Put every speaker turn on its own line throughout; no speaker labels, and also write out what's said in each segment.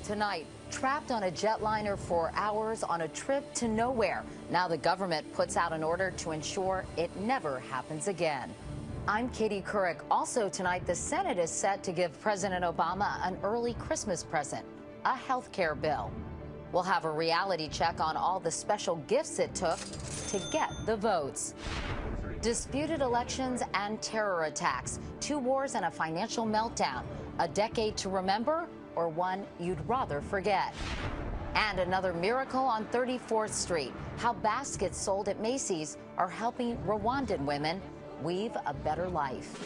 Tonight, trapped on a jetliner for hours on a trip to nowhere. Now the government puts out an order to ensure it never happens again. I'm Katie Couric. Also tonight, the Senate is set to give President Obama an early Christmas present, a health care bill. We'll have a reality check on all the special gifts it took to get the votes. Disputed elections and terror attacks, 2 wars and a financial meltdown, a decade to remember or one you'd rather forget. And another miracle on 34th Street, how baskets sold at Macy's are helping Rwandan women weave a better life.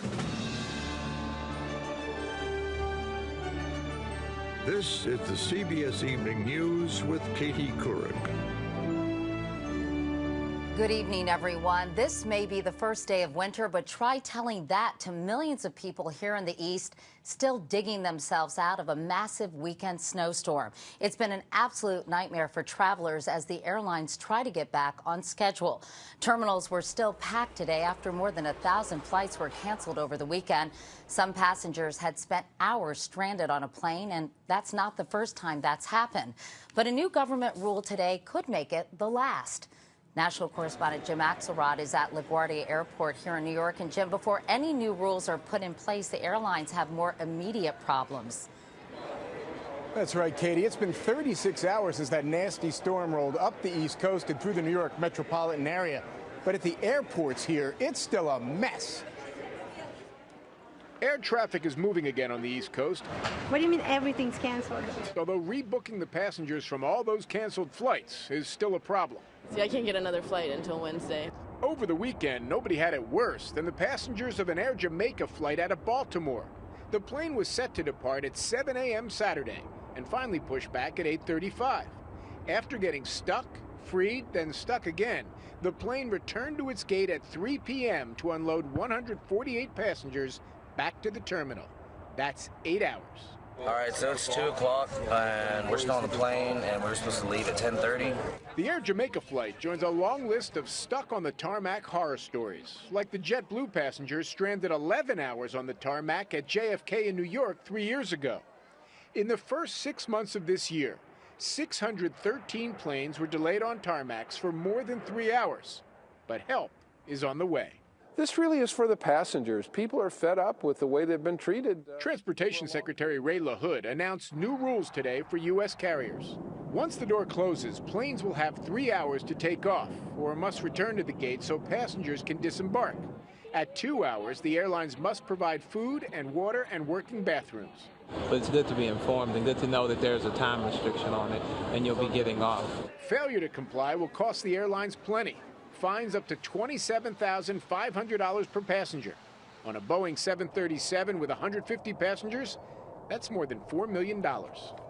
This is the CBS Evening News with Katie Couric.
Good evening, everyone. This may be the first day of winter, but try telling that to millions of people here in the East still digging themselves out of a massive weekend snowstorm. It's been an absolute nightmare for travelers as the airlines try to get back on schedule. Terminals were still packed today after more than 1,000 flights were canceled over the weekend. Some passengers had spent hours stranded on a plane, and that's not the first time that's happened. But a new government rule today could make it the last. National correspondent Jim Axelrod is at LaGuardia Airport here in New York. And Jim, before any new rules are put in place, the airlines have more immediate problems.
That's right, Katie. It's been 36 hours since that nasty storm rolled up the East Coast and through the New York metropolitan area. But at the airports here, it's still a mess.
Air traffic is moving again on the East Coast.
What do you mean everything's canceled?
Although rebooking the passengers from all those canceled flights is still a problem.
See, I can't get another flight until Wednesday.
Over the weekend, nobody had it worse than the passengers of an Air Jamaica flight out of Baltimore. The plane was set to depart at 7 a.m. Saturday and finally pushed back at 8:35. After getting stuck, freed, then stuck again, the plane returned to its gate at 3 p.m. to unload 148 passengers back to the terminal. That's 8 hours.
All right, so it's 2 o'clock, and we're still on the plane, and we're supposed to leave at 10:30.
The Air Jamaica flight joins a long list of stuck on the tarmac horror stories, like the JetBlue passengers stranded 11 hours on the tarmac at JFK in New York 3 years ago. In the first 6 months of this year, 613 planes were delayed on tarmacs for more than 3 hours. But help is on the way.
This really is for the passengers. People are fed up with the way they've been treated.
Transportation Secretary Ray LaHood announced new rules today for U.S. carriers. Once the door closes, planes will have 3 hours to take off or must return to the gate so passengers can disembark. At 2 hours, the airlines must provide food and water and working bathrooms.
But it's good to be informed and good to know that there's a time restriction on it and you'll be getting off.
Failure to comply will cost the airlines plenty. Fines up to $27,500 per passenger. On a Boeing 737 with 150 passengers, that's more than $4 million.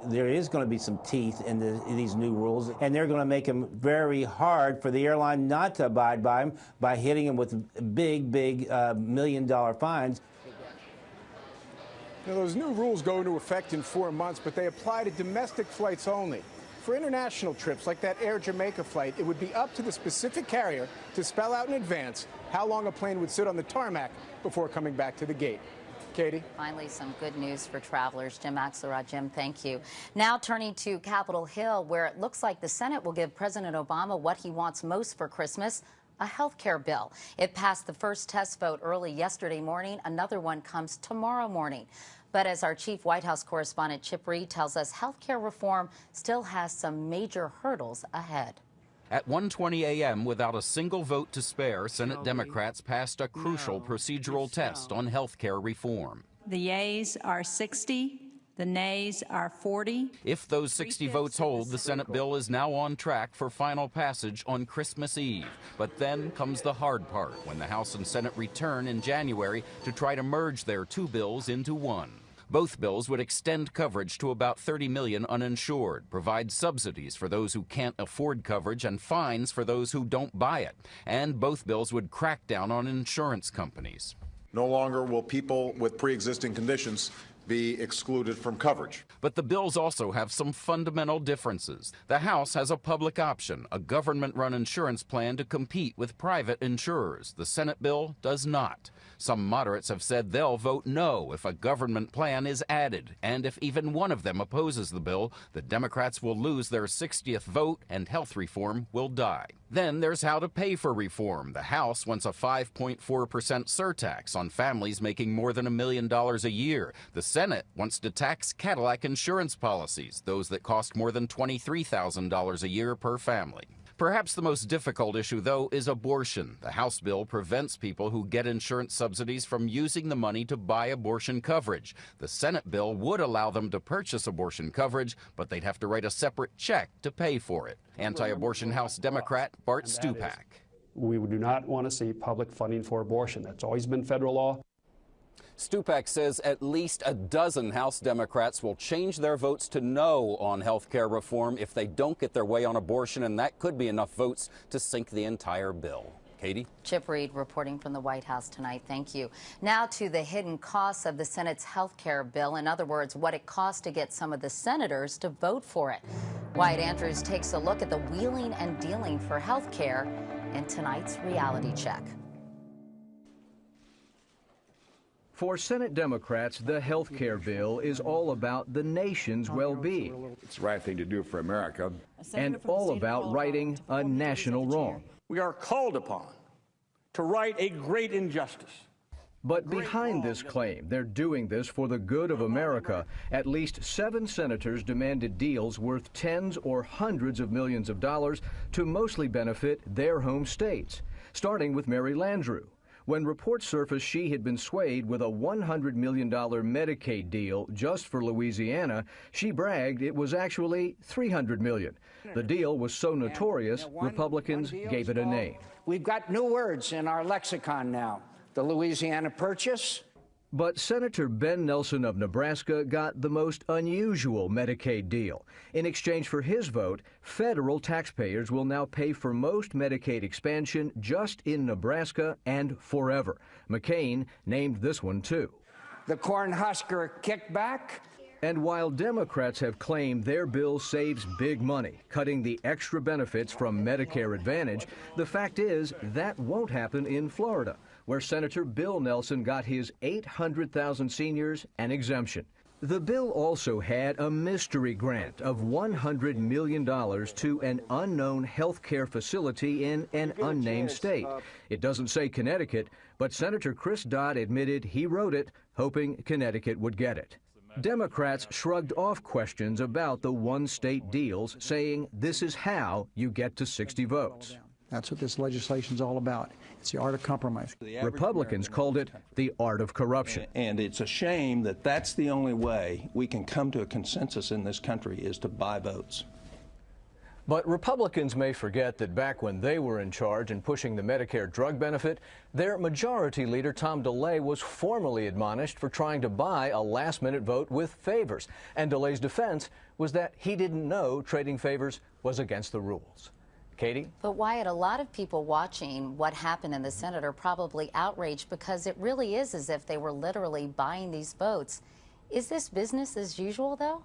There is going to be some teeth in these new rules, and they're going to make them very hard for the airline not to abide by them by hitting them with big million-dollar fines.
Now, those new rules go into effect in 4 months, but they apply to domestic flights only. For international trips like that Air Jamaica flight, it would be up to the specific carrier to spell out in advance how long a plane would sit on the tarmac before coming back to the gate. Katie?
Finally, some good news for travelers. Jim Axelrod. Jim, thank you. Now turning to Capitol Hill, where it looks like the Senate will give President Obama what he wants most for Christmas, a health care bill. It passed the first test vote early yesterday morning. Another one comes tomorrow morning. But as our chief White House correspondent Chip Reid tells us, health care reform still has some major hurdles ahead.
At 1:20 a.m., without a single vote to spare, Senate Democrats passed a crucial procedural test on health care reform.
The yeas are 60. The nays are 40.
If those 60 votes hold, the Senate bill is now on track for final passage on Christmas Eve. But then comes the hard part, when the House and Senate return in January to try to merge their 2 bills into one. Both bills would extend coverage to about 30 million uninsured, provide subsidies for those who can't afford coverage, and fines for those who don't buy it. And both bills would crack down on insurance companies.
No longer will people with pre-existing conditions be excluded from coverage.
But the bills also have some fundamental differences. The House has a public option, a government-run insurance plan to compete with private insurers. The Senate bill does not. Some moderates have said they'll vote no if a government plan is added. And if even one of them opposes the bill, the Democrats will lose their 60th vote and health reform will die. Then there's how to pay for reform. The House wants a 5.4% surtax on families making more than $1 million a year. The Senate wants to tax Cadillac insurance policies, those that cost more than $23,000 a year per family. Perhaps the most difficult issue, though, is abortion. The House bill prevents people who get insurance subsidies from using the money to buy abortion coverage. The Senate bill would allow them to purchase abortion coverage, but they'd have to write a separate check to pay for it. Anti-abortion House Democrat Bart Stupak.
We do not want to see public funding for abortion. That's always been federal law.
Stupak says at least a dozen House Democrats will change their votes to no on health care reform if they don't get their way on abortion, and that could be enough votes to sink the entire bill. Katie?
Chip Reed reporting from the White House tonight. Thank you. Now to the hidden costs of the Senate's health care bill. In other words, what it costs to get some of the senators to vote for it. Wyatt Andrews takes a look at the wheeling and dealing for health care in tonight's reality check.
For Senate Democrats, the health care bill is all about the nation's well-being.
It's the right thing to do for America.
And all about righting a national wrong.
We are called upon to right a great injustice.
But behind this claim, they're doing this for the good of America. At least 7 senators demanded deals worth tens or hundreds of millions of dollars to mostly benefit their home states, starting with Mary Landrieu. When reports surfaced she had been swayed with a $100 million Medicaid deal just for Louisiana, she bragged it was actually $300 million. The deal was so notorious, Republicans gave it a name.
We've got new words in our lexicon now. The Louisiana Purchase.
But Senator Ben Nelson of Nebraska got the most unusual Medicaid deal. In exchange for his vote, federal taxpayers will now pay for most Medicaid expansion just in Nebraska and forever. McCain named this one, too.
The Cornhusker kickback.
And while Democrats have claimed their bill saves big money, cutting the extra benefits from Medicare Advantage, the fact is that won't happen in Florida, where Senator Bill Nelson got his 800,000 seniors an exemption. The bill also had a mystery grant of $100 million to an unknown health care facility in an unnamed state. It doesn't say Connecticut, but Senator Chris Dodd admitted he wrote it, hoping Connecticut would get it. Democrats shrugged off questions about the one-state deals, saying this is how you get to 60 votes.
That's what this legislation's all about. It's the art of compromise.
Republicans called it the art of corruption.
And it's a shame that that's the only way we can come to a consensus in this country is to buy votes.
But Republicans may forget that back when they were in charge and pushing the Medicare drug benefit, their majority leader, Tom DeLay, was formally admonished for trying to buy a last-minute vote with favors. And DeLay's defense was that he didn't know trading favors was against the rules. Katie?
But Wyatt, a lot of people watching what happened in the Senate are probably outraged because it really is as if they were literally buying these votes. Is this business as usual, though?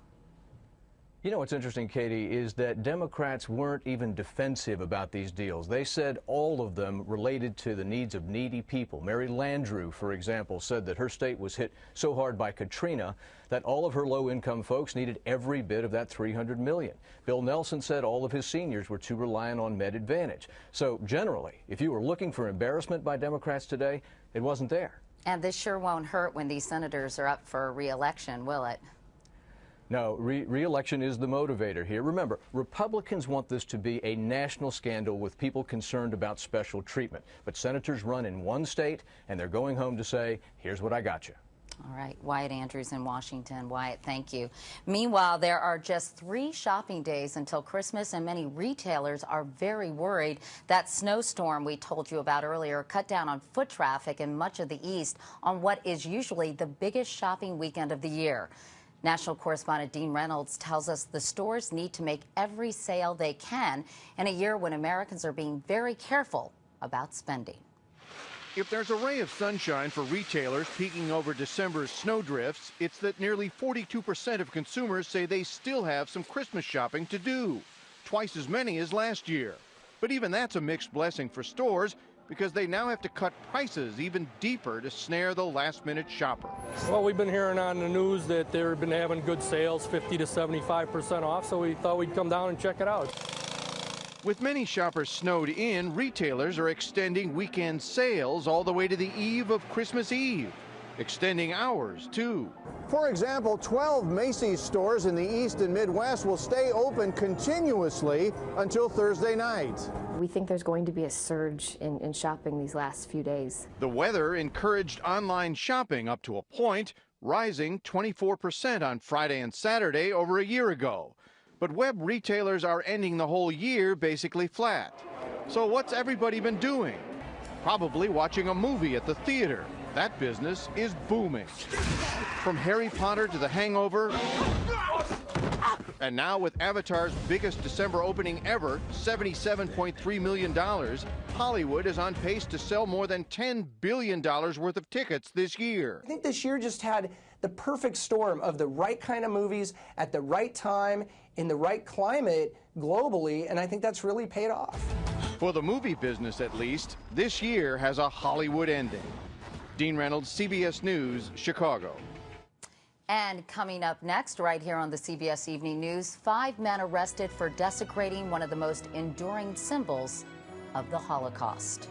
You know what's interesting, Katie, is that Democrats weren't even defensive about these deals. They said all of them related to the needs of needy people. Mary Landrieu, for example, said that her state was hit so hard by Katrina that all of her low-income folks needed every bit of that $300 million. Bill Nelson said all of his seniors were too reliant on Med Advantage. So generally, if you were looking for embarrassment by Democrats today, it wasn't there.
And this sure won't hurt when these senators are up for re-election, will it?
No, re-election is the motivator here. Remember, Republicans want this to be a national scandal with people concerned about special treatment. But senators run in one state, and they're going home to say, here's what I got you.
All right, Wyatt Andrews in Washington. Wyatt, thank you. Meanwhile, there are just 3 shopping days until Christmas, and many retailers are very worried. That snowstorm we told you about earlier cut down on foot traffic in much of the East on what is usually the biggest shopping weekend of the year. National correspondent Dean Reynolds tells us the stores need to make every sale they can in a year when Americans are being very careful about spending.
If there's a ray of sunshine for retailers peeking over December's snowdrifts, it's that nearly 42% of consumers say they still have some Christmas shopping to do, twice as many as last year. But even that's a mixed blessing for stores, because they now have to cut prices even deeper to snare the last-minute shopper.
Well, we've been hearing on the news that they've been having good sales, 50 to 75% off, so we thought we'd come down and check it out.
With many shoppers snowed in, retailers are extending weekend sales all the way to the eve of Christmas Eve, extending hours, too.
For example, 12 Macy's stores in the East and Midwest will stay open continuously until Thursday night.
We think there's going to be a surge in shopping these last few days.
The weather encouraged online shopping up to a point, rising 24% on Friday and Saturday over a year ago. But web retailers are ending the whole year basically flat. So what's everybody been doing? Probably watching a movie at the theater. That business is booming. From Harry Potter to The Hangover, and now with Avatar's biggest December opening ever, $77.3 million, Hollywood is on pace to sell more than $10 billion worth of tickets this year.
I think this year just had the perfect storm of the right kind of movies at the right time, in the right climate globally, and I think that's really paid off.
For the movie business, at least, this year has a Hollywood ending. Dean Reynolds, CBS News, Chicago.
And coming up next, right here on the CBS Evening News, 5 men arrested for desecrating one of the most enduring symbols of the Holocaust.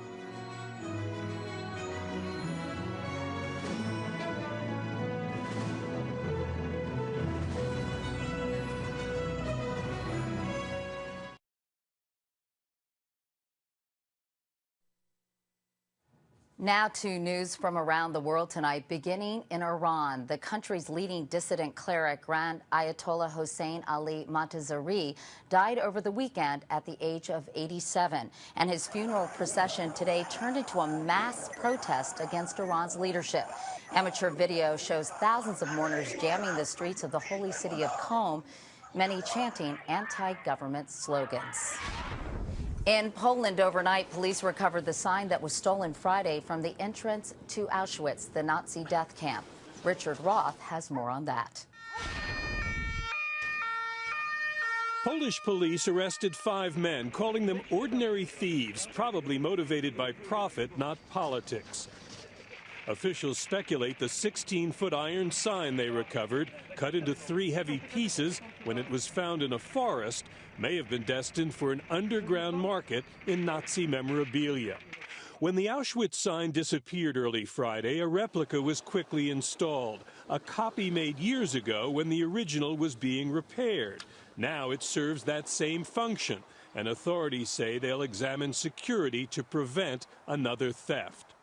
Now to news from around the world tonight, beginning in Iran. The country's leading dissident cleric, Grand Ayatollah Hossein Ali Montazeri, died over the weekend at the age of 87. And his funeral procession today turned into a mass protest against Iran's leadership. Amateur video shows thousands of mourners jamming the streets of the holy city of Qom, many chanting anti-government slogans. In Poland overnight, police recovered the sign that was stolen Friday from the entrance to Auschwitz, the Nazi death camp. Richard Roth has more on that.
Polish police arrested 5 men, calling them ordinary thieves, probably motivated by profit, not politics. Officials speculate the 16-foot iron sign they recovered, cut into 3 heavy pieces when it was found in a forest, may have been destined for an underground market in Nazi memorabilia. When the Auschwitz sign disappeared early Friday, a replica was quickly installed, a copy made years ago when the original was being repaired. Now it serves that same function, and authorities say they'll examine security to prevent another theft.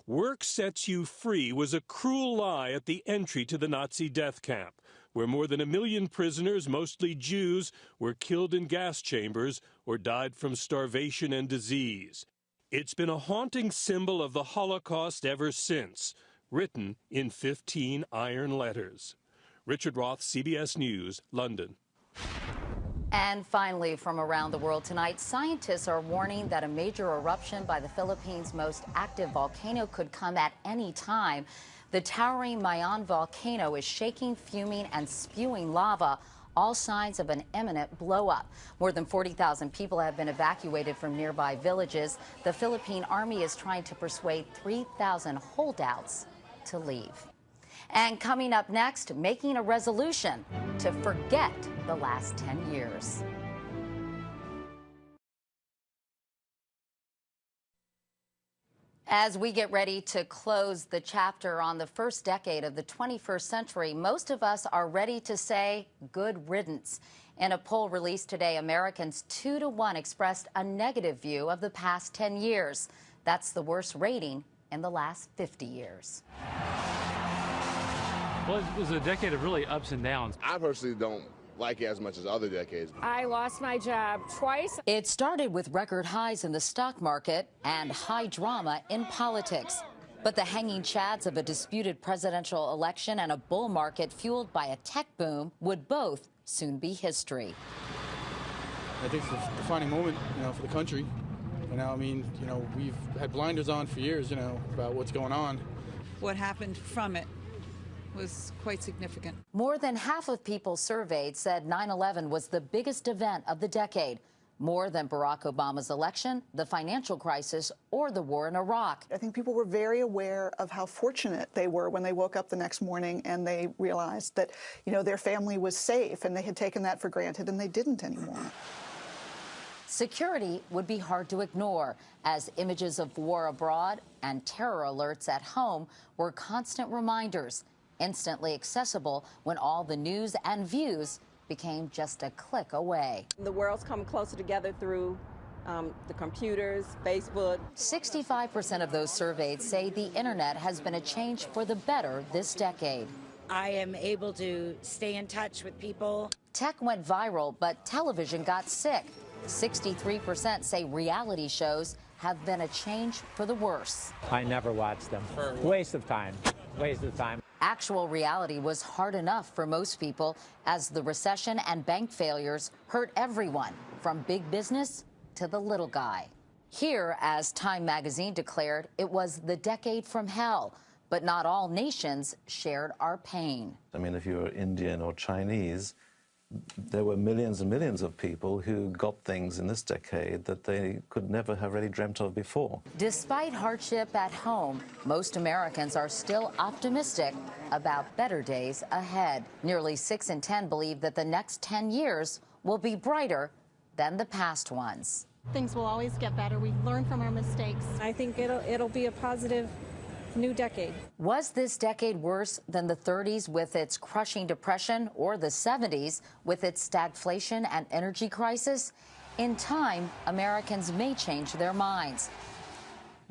Work sets you free was a cruel lie at the entry to the Nazi death camp, where more than 1 million prisoners, mostly Jews, were killed in gas chambers or died from starvation and disease. It's been a haunting symbol of the Holocaust ever since, written in 15 iron letters. Richard Roth, CBS News, London.
And finally, from around the world tonight, scientists are warning that a major eruption by the Philippines' most active volcano could come at any time. The towering Mayon volcano is shaking, fuming, and spewing lava, all signs of an imminent blow-up. More than 40,000 people have been evacuated from nearby villages. The Philippine Army is trying to persuade 3,000 holdouts to leave. And coming up next, making a resolution to forget the last 10 years. As we get ready to close the chapter on the first decade of the 21st century, most of us are ready to say good riddance. In a poll released today, Americans 2-to-1 expressed a negative view of the past 10 years. That's the worst rating in the last 50 years.
Well, it was a decade of really ups and downs.
I personally don't like it as much as other decades.
I lost my job twice.
It started with record highs in the stock market and high drama in politics. But the hanging chads of a disputed presidential election and a bull market fueled by a tech boom would both soon be history.
I think it's a defining moment, for the country.
I mean, we've had blinders on for years, about what's going on.
What happened from it was quite significant.
More than half of people surveyed said 9/11 was the biggest event of the decade. More than Barack Obama's election, the financial crisis, or the war in Iraq.
I think people were very aware of how fortunate they were when they woke up the next morning and they realized that, their family was safe, and they had taken that for granted, and they didn't anymore.
Security would be hard to ignore, as images of war abroad and terror alerts at home were constant reminders, instantly accessible when all the news and views became just a click away.
The world's come closer together through the computers, Facebook.
65% of those surveyed say the internet has been a change for the better this decade.
I am able to stay in touch with people.
Tech went viral, but television got sick. 63% say reality shows have been a change for the worse.
I never watched them. Waste of time. Waste of time.
Actual reality was hard enough for most people, as the recession and bank failures hurt everyone, from big business to the little guy. Here, as Time magazine declared, it was the decade from hell, but not all nations shared our pain.
I mean, if you were Indian or Chinese, there were millions and millions of people who got things in this decade that they could never have really dreamt of before.
Despite hardship at home, most Americans are still optimistic about better days ahead. Nearly 6 in 10 believe that the next 10 years will be brighter than the past ones.
Things will always get better. We learn from our mistakes.
I think it'll be a positive new decade.
Was this decade worse than the 30s with its crushing depression, or the 70s with its stagflation and energy crisis? In time, Americans may change their minds.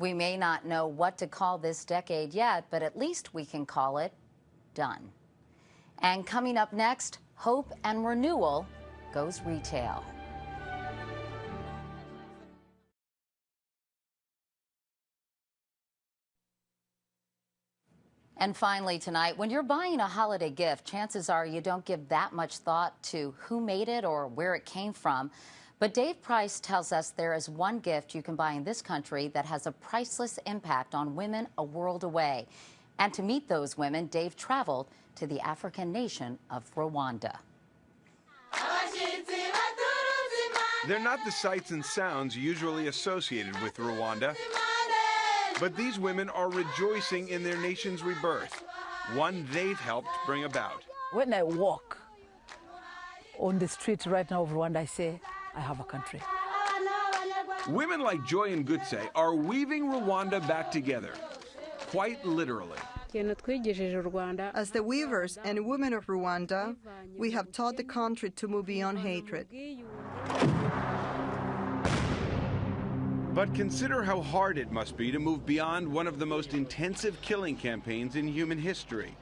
We may not know what to call this decade yet, but at least we can call it done. And coming up next, hope and renewal goes retail. And finally tonight, when you're buying a holiday gift, chances are you don't give that much thought to who made it or where it came from. But Dave Price tells us there is one gift you can buy in this country that has a priceless impact on women a world away. And to meet those women, Dave traveled to the African nation of Rwanda.
They're not the sights and sounds usually associated with Rwanda. But these women are rejoicing in their nation's rebirth, one they've helped bring about.
When I walk on the street right now of Rwanda, I say, I have a country.
Women like Joy and Gutse are weaving Rwanda back together, quite literally.
As the weavers and women of Rwanda, we have taught the country to move beyond hatred.
But consider how hard it must be to move beyond one of the most intensive killing campaigns in human history.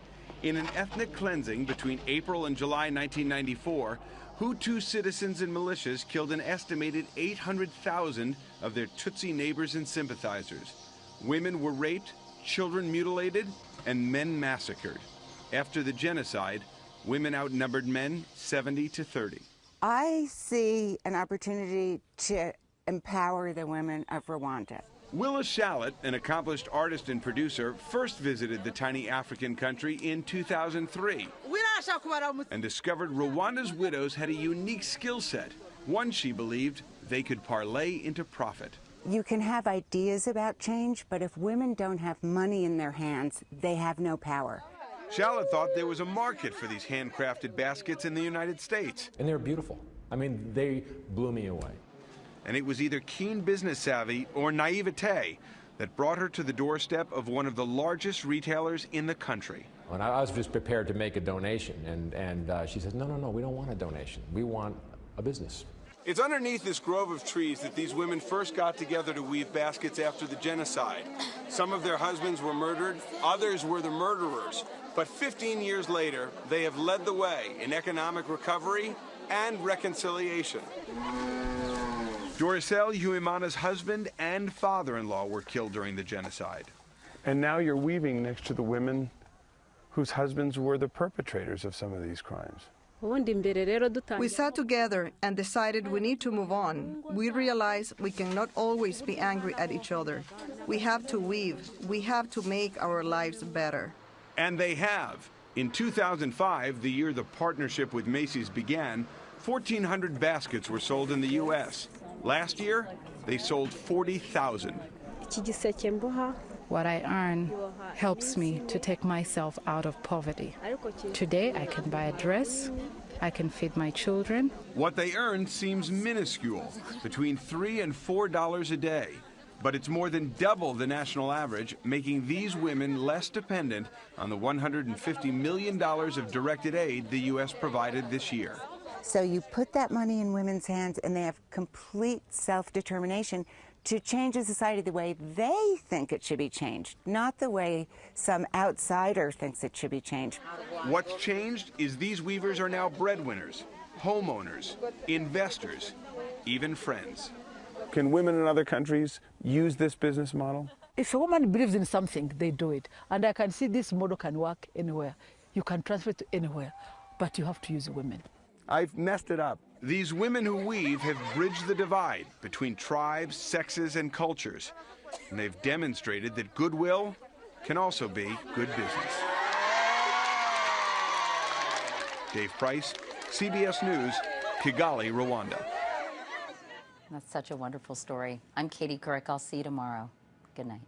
In an ethnic cleansing between April and July 1994, Hutu citizens and militias killed an estimated 800,000 of their Tutsi neighbors and sympathizers. Women were raped, children mutilated, and men massacred. After the genocide, women outnumbered men 70 to 30.
I see an opportunity to empower the women of Rwanda.
Willa Shallot, an accomplished artist and producer, first visited the tiny African country in 2003 and discovered Rwanda's widows had a unique skill set, one she believed they could parlay into profit.
You can have ideas about change, but if women don't have money in their hands, they have no power.
Shallot thought there was a market for these handcrafted baskets in the United States.
And they're beautiful. I mean, they blew me away.
And it was either keen business savvy or naivete that brought her to the doorstep of one of the largest retailers in the country.
And I was just prepared to make a donation, and she said, no, we don't want a donation. We want a business.
It's underneath this grove of trees that these women first got together to weave baskets after the genocide. Some of their husbands were murdered, others were the murderers. But 15 years later, they have led the way in economic recovery and reconciliation. Doricel Huimana's husband and father-in-law were killed during the genocide.
And now you're weaving next to the women whose husbands were the perpetrators of some of these crimes.
We sat together and decided we need to move on. We realized we cannot always be angry at each other. We have to weave. We have to make our lives better.
And they have. In 2005, the year the partnership with Macy's began, 1,400 baskets were sold in the U.S. Last year, they sold 40,000.
What I earn helps me to take myself out of poverty. Today, I can buy a dress, I can feed my children.
What they earn seems minuscule, between $3 and $4 a day. But it's more than double the national average, making these women less dependent on the $150 million of directed aid the U.S. provided this year.
So you put that money in women's hands and they have complete self-determination to change a society the way they think it should be changed, not the way some outsider thinks it should be changed.
What's changed is these weavers are now breadwinners, homeowners, investors, even friends.
Can women in other countries use this business model?
If a woman believes in something, they do it. And I can see this model can work anywhere. You can transfer it to anywhere, but you have to use women.
I've messed it up.
These women who weave have bridged the divide between tribes, sexes, and cultures. And they've demonstrated that goodwill can also be good business. Dave Price, CBS News, Kigali, Rwanda.
That's such a wonderful story. I'm Katie Couric. I'll see you tomorrow. Good night.